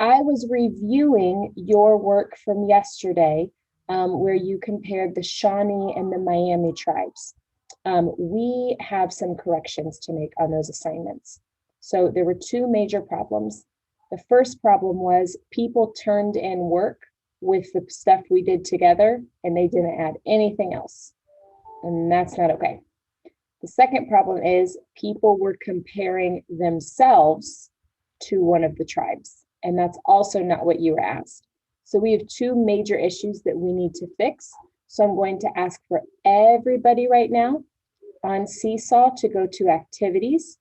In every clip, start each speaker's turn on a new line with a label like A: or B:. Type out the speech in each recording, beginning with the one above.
A: I was reviewing your work from yesterday where you compared the Shawnee and the Miami tribes. We have some corrections to make on those assignments. So there were two major problems. The first problem was people turned in work with the stuff we did together and they didn't add anything else. And that's not okay. The second problem is people were comparing themselves to one of the tribes, and that's also not what you were asked. So we have two major issues that we need to fix. So I'm going to ask for everybody right now on Seesaw to go to activities.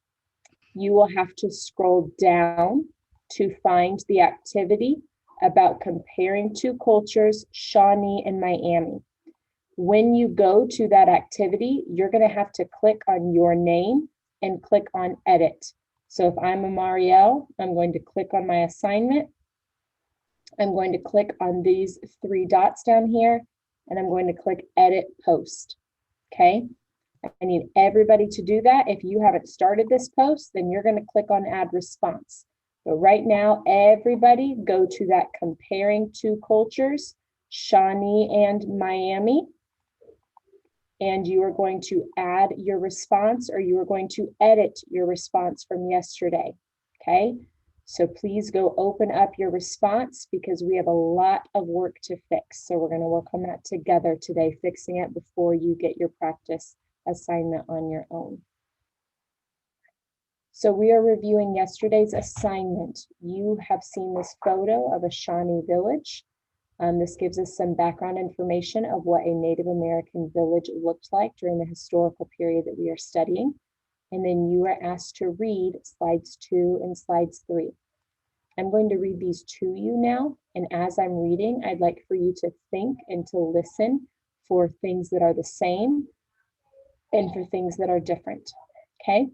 A: You will have to scroll down to find the activity about comparing two cultures, Shawnee and Miami. When you go to that activity, you're going to have to click on your name and click on edit. So if I'm a Marielle, I'm going to click on my assignment. I'm going to click on these three dots down here, and I'm going to click edit post. Okay, I need everybody to do that. If you haven't started this post, then you're going to click on add response. But right now, everybody go to that comparing two cultures, Shawnee and Miami. And you are going to add your response, or you are going to edit your response from yesterday, okay? So please go open up your response because we have a lot of work to fix. So we're gonna work on that together today, fixing it before you get your practice assignment on your own. So we are reviewing yesterday's assignment. You have seen this photo of a Shawnee village. This gives us some background information of what a Native American village looked like during the historical period that we are studying. And then you are asked to read slides 2 and slides 3. I'm going to read these to you now. And as I'm reading, I'd like for you to think and to listen for things that are the same and for things that are different, okay?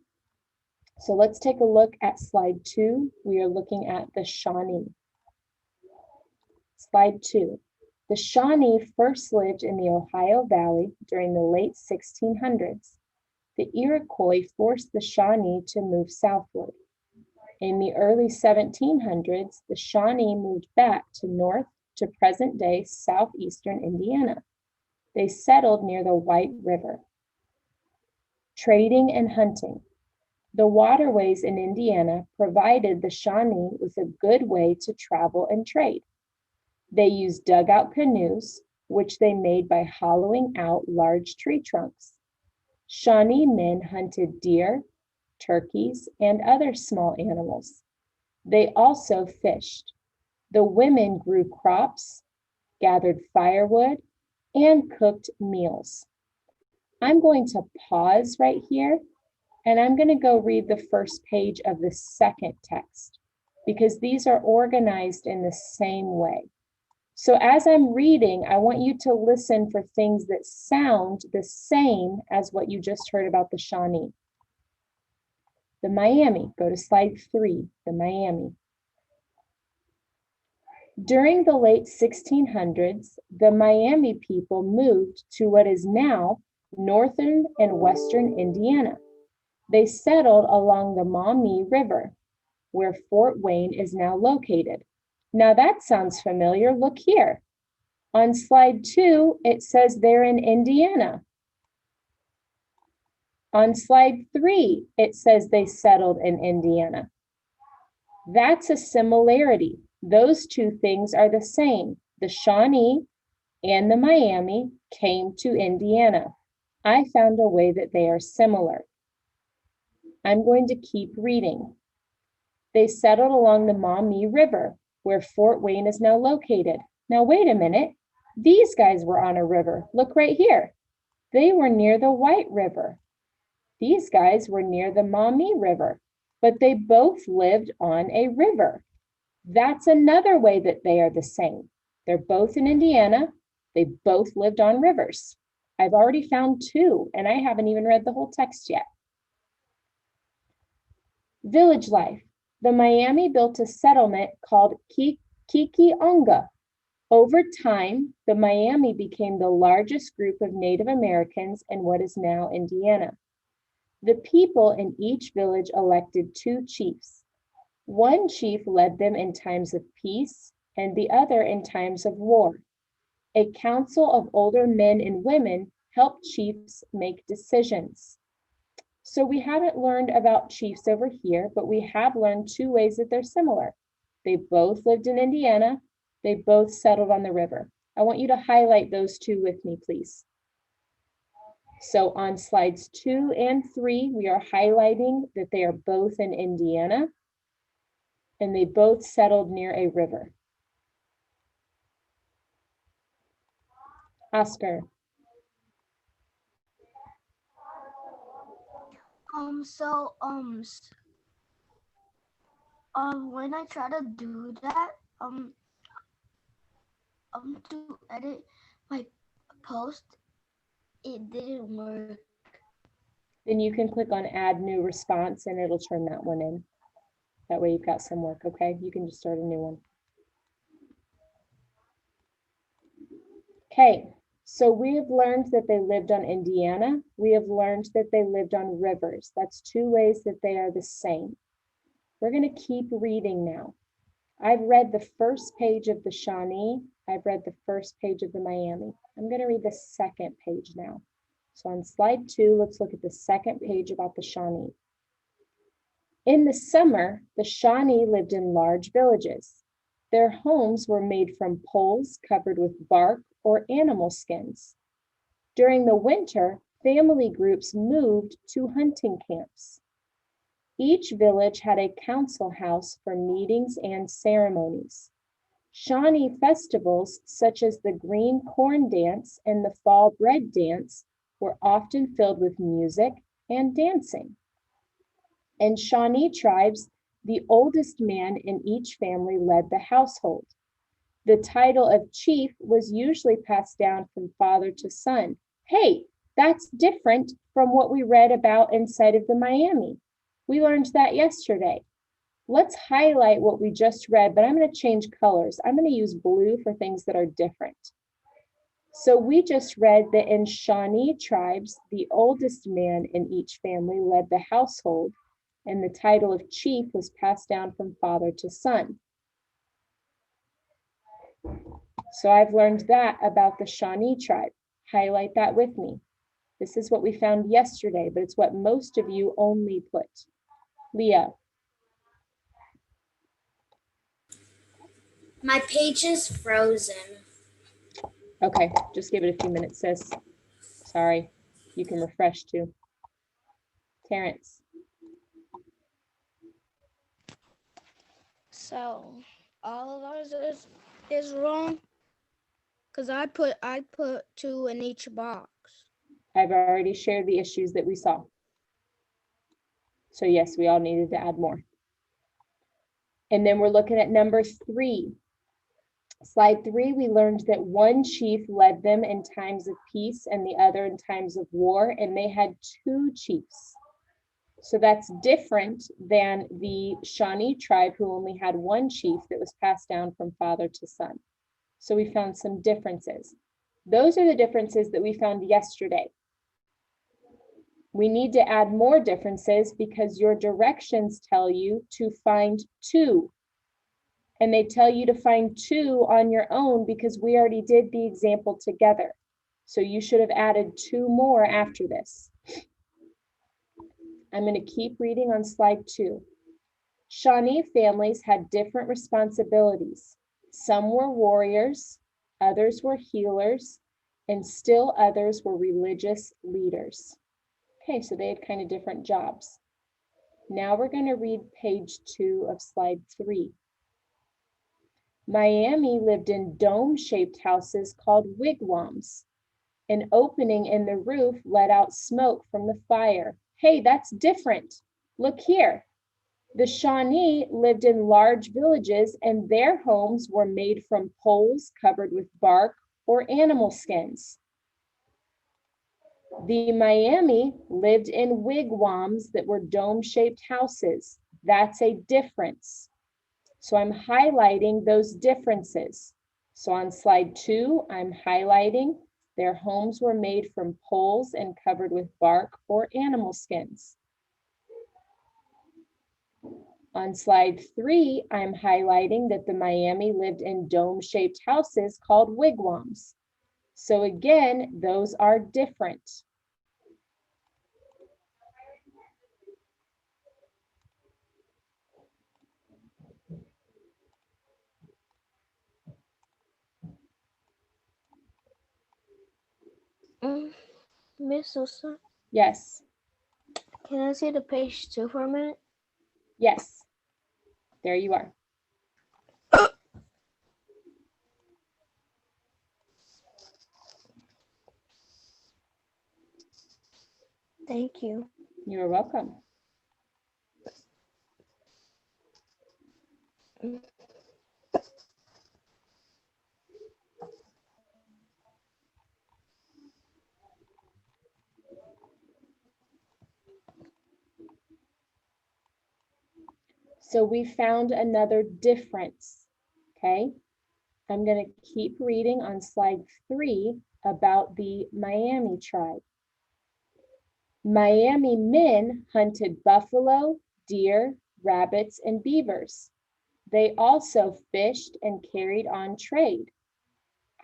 A: So let's take a look at slide 2. We are looking at the Shawnee. Slide 2. The Shawnee first lived in the Ohio Valley during the late 1600s. The Iroquois forced the Shawnee to move southward. In the early 1700s, the Shawnee moved back to north to present-day southeastern Indiana. They settled near the White River. Trading and hunting. The waterways in Indiana provided the Shawnee with a good way to travel and trade. They used dugout canoes, which they made by hollowing out large tree trunks. Shawnee men hunted deer, turkeys, and other small animals. They also fished. The women grew crops, gathered firewood, and cooked meals. I'm going to pause right here, and I'm going to go read the first page of the second text, because these are organized in the same way. So as I'm reading, I want you to listen for things that sound the same as what you just heard about the Shawnee. The Miami, go to slide 3, the Miami. During the late 1600s, the Miami people moved to what is now northern and western Indiana. They settled along the Maumee River, where Fort Wayne is now located. Now that sounds familiar. Look here. On slide 2, it says they're in Indiana. On slide 3, it says they settled in Indiana. That's a similarity. Those two things are the same. The Shawnee and the Miami came to Indiana. I found a way that they are similar. I'm going to keep reading. They settled along the Maumee River, where Fort Wayne is now located. Now, wait a minute. These guys were on a river. Look right here. They were near the White River. These guys were near the Maumee River, but they both lived on a river. That's another way that they are the same. They're both in Indiana. They both lived on rivers. I've already found 2, and I haven't even read the whole text yet. Village life. The Miami built a settlement called Kikionga. Over time, the Miami became the largest group of Native Americans in what is now Indiana. The people in each village elected 2 chiefs. One chief led them in times of peace and the other in times of war. A council of older men and women helped chiefs make decisions. So we haven't learned about chiefs over here, but we have learned two ways that they're similar. They both lived in Indiana. They both settled on the river. I want you to highlight those two with me, please. So on slides 2 and 3, we are highlighting that they are both in Indiana and they both settled near a river. Oscar.
B: When I try to do that, to edit my post, it didn't work.
A: Then you can click on add new response and it'll turn that one in. That way you've got some work, okay? You can just start a new one. Okay, so we have learned that they lived on Indiana. We have learned that they lived on rivers. That's two ways that they are the same. We're going to keep reading now. I've read the first page of the Shawnee. I've read the first page of the Miami. I'm going to read the second page now. So on slide 2, let's look at the second page about the Shawnee. In the summer, the Shawnee lived in large villages. Their homes were made from poles covered with bark or animal skins. During the winter, family groups moved to hunting camps. Each village had a council house for meetings and ceremonies. Shawnee festivals, such as the Green Corn Dance and the Fall Bread Dance, were often filled with music and dancing. In Shawnee tribes, the oldest man in each family led the household. The title of chief was usually passed down from father to son. Hey, that's different from what we read about inside of the Miami. We learned that yesterday. Let's highlight what we just read, but I'm going to change colors. I'm going to use blue for things that are different. So we just read that in Shawnee tribes, the oldest man in each family led the household, and the title of chief was passed down from father to son. So I've learned that about the Shawnee tribe. Highlight that with me. This is what we found yesterday, but it's what most of you only put. Leah.
C: My page is frozen.
A: Okay, just give it a few minutes, sis. Sorry, you can refresh too. Terrence.
B: So all of ours is wrong because I put 2 in each box.
A: I've already shared the issues that we saw. So yes, we all needed to add more. And then we're looking at number 3. Slide 3, we learned that one chief led them in times of peace and the other in times of war, and they had 2 chiefs. So that's different than the Shawnee tribe, who only had 1 chief that was passed down from father to son. So we found some differences. Those are the differences that we found yesterday. We need to add more differences because your directions tell you to find 2. And they tell you to find 2 on your own because we already did the example together. So you should have added 2 more after this. I'm going to keep reading on slide 2. Shawnee families had different responsibilities. Some were warriors, others were healers, and still others were religious leaders. Okay, so they had kind of different jobs. Now we're going to read page 2 of slide 3. Miami lived in dome-shaped houses called wigwams. An opening in the roof let out smoke from the fire. Hey, that's different. Look here. The Shawnee lived in large villages and their homes were made from poles covered with bark or animal skins. The Miami lived in wigwams that were dome-shaped houses. That's a difference. So I'm highlighting those differences. So on slide 2, I'm highlighting their homes were made from poles and covered with bark or animal skins. On slide 3, I'm highlighting that the Miami lived in dome-shaped houses called wigwams. So again, those are different.
B: Miss Osa,
A: Yes,
B: can I see the page 2 for a minute?
A: yes, there you are.
B: Thank you.
A: You're welcome. So we found another difference, okay? I'm going to keep reading on slide 3 about the Miami tribe. Miami men hunted buffalo, deer, rabbits, and beavers. They also fished and carried on trade.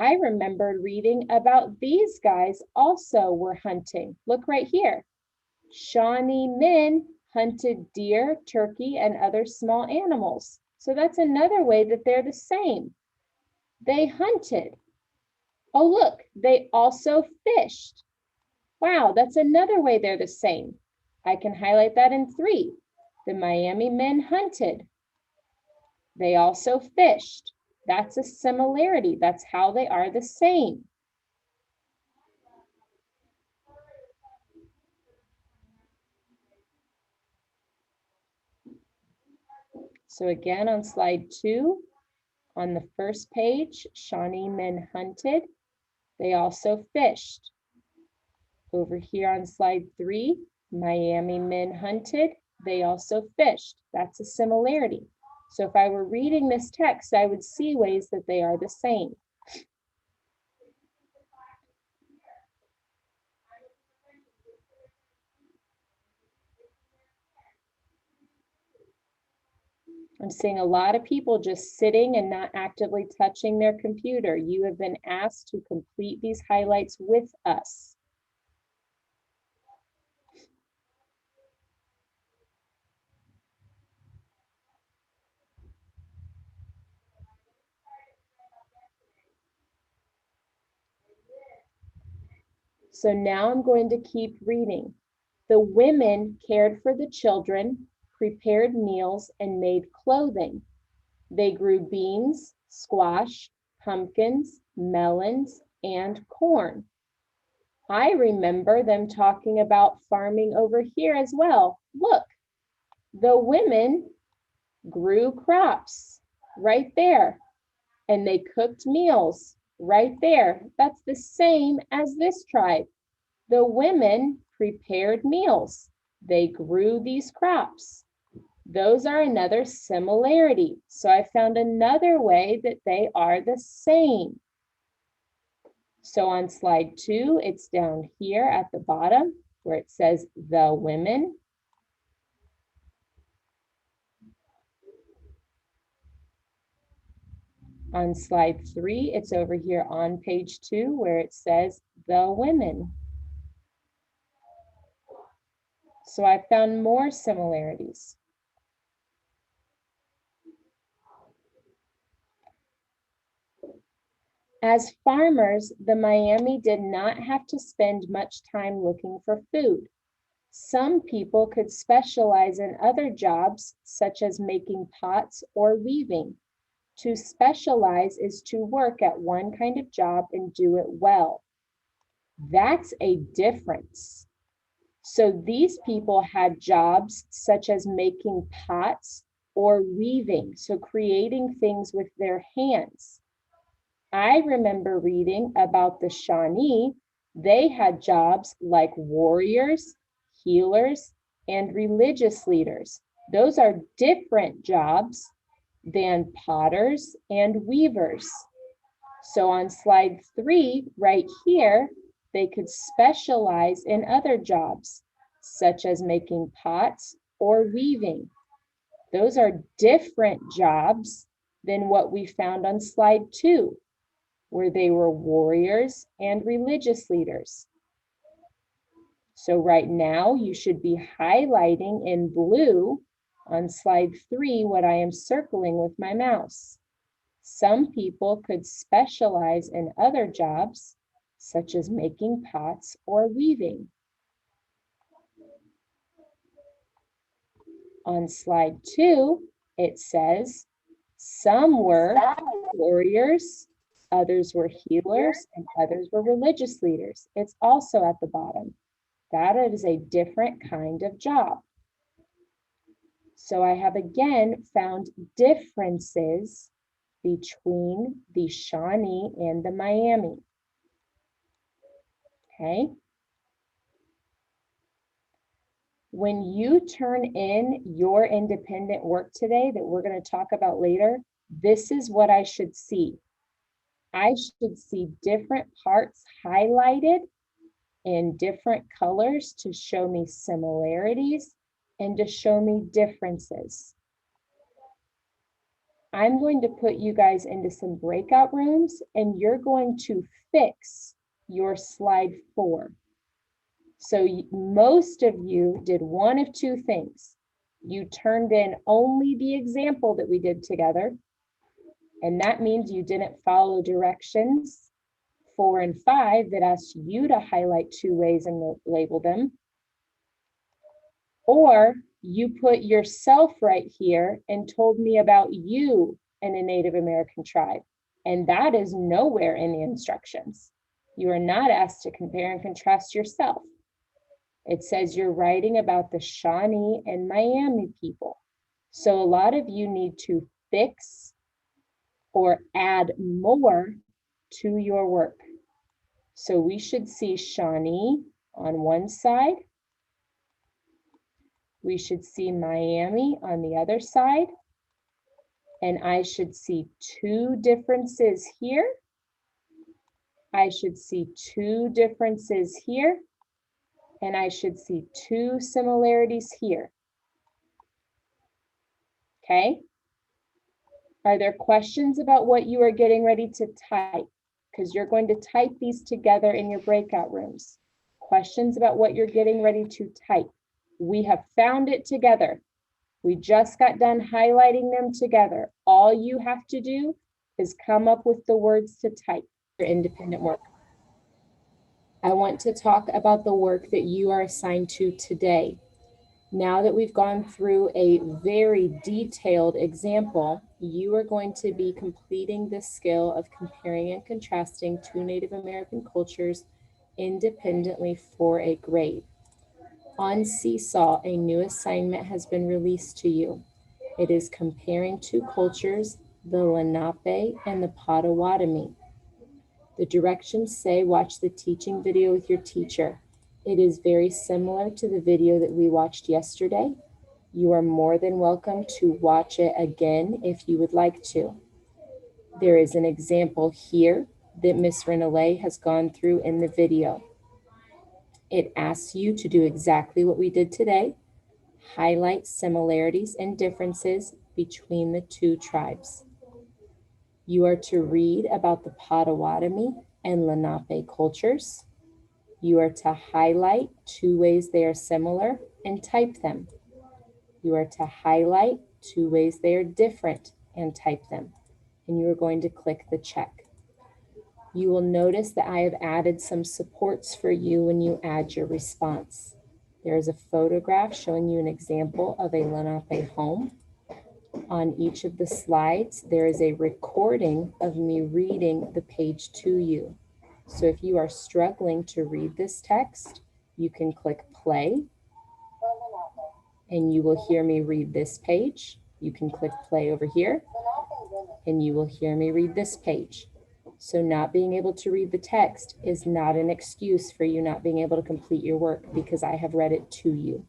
A: I remembered reading about these guys also were hunting. Look right here. Shawnee men hunted deer, turkey, and other small animals. So that's another way that they're the same. They hunted. Oh, look, they also fished. Wow, that's another way they're the same. I can highlight that in 3. The Miami men hunted. They also fished. That's a similarity. That's how they are the same. So again, on slide 2, on the first page, Shawnee men hunted. They also fished. Over here on slide 3, Miami men hunted. They also fished. That's a similarity. So if I were reading this text, I would see ways that they are the same. I'm seeing a lot of people just sitting and not actively touching their computer. You have been asked to complete these highlights with us. So now I'm going to keep reading. The women cared for the children, prepared meals, and made clothing. They grew beans, squash, pumpkins, melons, and corn. I remember them talking about farming over here as well. Look, the women grew crops right there, and they cooked meals right there. That's the same as this tribe. The women prepared meals. They grew these crops. Those are another similarity. So I found another way that they are the same. So on slide 2, it's down here at the bottom where it says the women. On slide 3, it's over here on page 2 where it says the women. So I found more similarities. As farmers, the Miami did not have to spend much time looking for food. Some people could specialize in other jobs, such as making pots or weaving. To specialize is to work at one kind of job and do it well. That's a difference. So these people had jobs such as making pots or weaving, so creating things with their hands. I remember reading about the Shawnee. They had jobs like warriors, healers, and religious leaders. Those are different jobs than potters and weavers. So on slide 3, right here, they could specialize in other jobs, such as making pots or weaving. Those are different jobs than what we found on slide 2, where they were warriors and religious leaders. So right now you should be highlighting in blue on slide 3 what I am circling with my mouse. Some people could specialize in other jobs, such as making pots or weaving. On slide 2, it says, some were warriors, others were healers, and others were religious leaders. It's also at the bottom. That is a different kind of job. So I have again found differences between the Shawnee and the Miami. Okay. When you turn in your independent work today that we're going to talk about later, this is what I should see. I should see different parts highlighted in different colors to show me similarities and to show me differences. I'm going to put you guys into some breakout rooms and you're going to fix your slide 4. So most of you did one of two things. You turned in only the example that we did together, and that means you didn't follow directions 4 and 5 that asked you to highlight 2 ways and label them. Or you put yourself right here and told me about you and a Native American tribe, and that is nowhere in the instructions. You are not asked to compare and contrast yourself. It says you're writing about the Shawnee and Miami people. So a lot of you need to fix or add more to your work. So we should see Shawnee on one side. We should see Miami on the other side. And I should see 2 differences here. I should see 2 differences here. And I should see 2 similarities here. Okay? Are there questions about what you are getting ready to type? Because you're going to type these together in your breakout rooms. Questions about what you're getting ready to type. We have found it together. We just got done highlighting them together. All you have to do is come up with the words to type for independent work. I want to talk about the work that you are assigned to today. Now that we've gone through a very detailed example, you are going to be completing the skill of comparing and contrasting 2 Native American cultures independently for a grade. On Seesaw, a new assignment has been released to you. It is comparing 2 cultures, the Lenape and the Potawatomi. The directions say watch the teaching video with your teacher. It is very similar to the video that we watched yesterday. You are more than welcome to watch it again if you would like to. There is an example here that Ms. Renee has gone through in the video. It asks you to do exactly what we did today, highlight similarities and differences between the 2 tribes. You are to read about the Potawatomi and Lenape cultures. You are to highlight 2 ways they are similar and type them. You are to highlight 2 ways they are different and type them. And you are going to click the check. You will notice that I have added some supports for you when you add your response. There is a photograph showing you an example of a Lenape home. On each of the slides, there is a recording of me reading the page to you. So if you are struggling to read this text, you can click play and you will hear me read this page. You can click play over here and you will hear me read this page. So not being able to read the text is not an excuse for you not being able to complete your work because I have read it to you.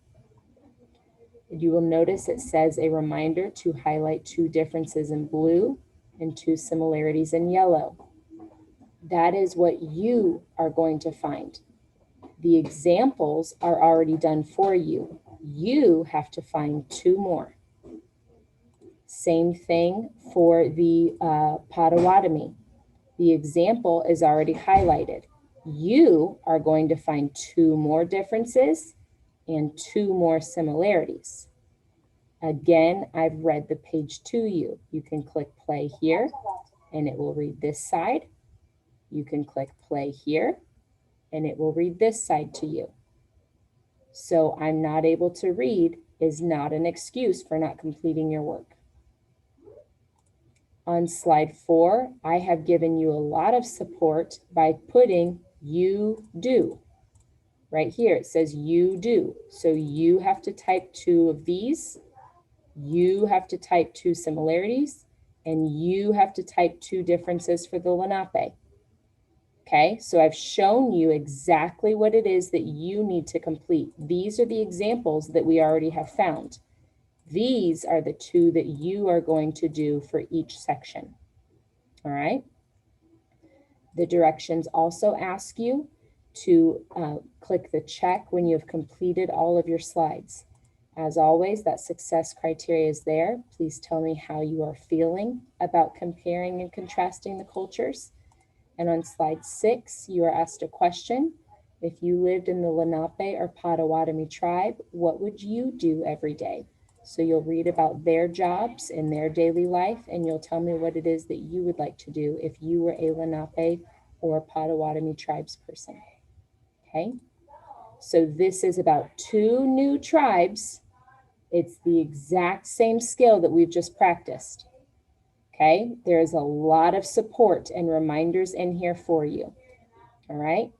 A: You will notice it says a reminder to highlight 2 differences in blue and 2 similarities in yellow. That is what you are going to find. The examples are already done for you. You have to find 2 more. Same thing for the Potawatomi. The example is already highlighted. You are going to find 2 more differences and 2 more similarities. Again, I've read the page to you. You can click play here and it will read this side. You can click play here and it will read this side to you. So I'm not able to read is not an excuse for not completing your work. On slide 4, I have given you a lot of support by putting you do. Right here, it says you do. So you have to type 2 of these. You have to type 2 similarities. And you have to type 2 differences for the Lenape. Okay, so I've shown you exactly what it is that you need to complete. These are the examples that we already have found. These are the 2 that you are going to do for each section. All right. The directions also ask you to click the check when you have completed all of your slides. As always, that success criteria is there. Please tell me how you are feeling about comparing and contrasting the cultures. And on slide 6, you are asked a question. If you lived in the Lenape or Potawatomi tribe, what would you do every day? So you'll read about their jobs in their daily life, and you'll tell me what it is that you would like to do if you were a Lenape or Potawatomi tribes person. Okay, so this is about 2 new tribes. It's the exact same skill that we've just practiced. Okay, there is a lot of support and reminders in here for you. All right.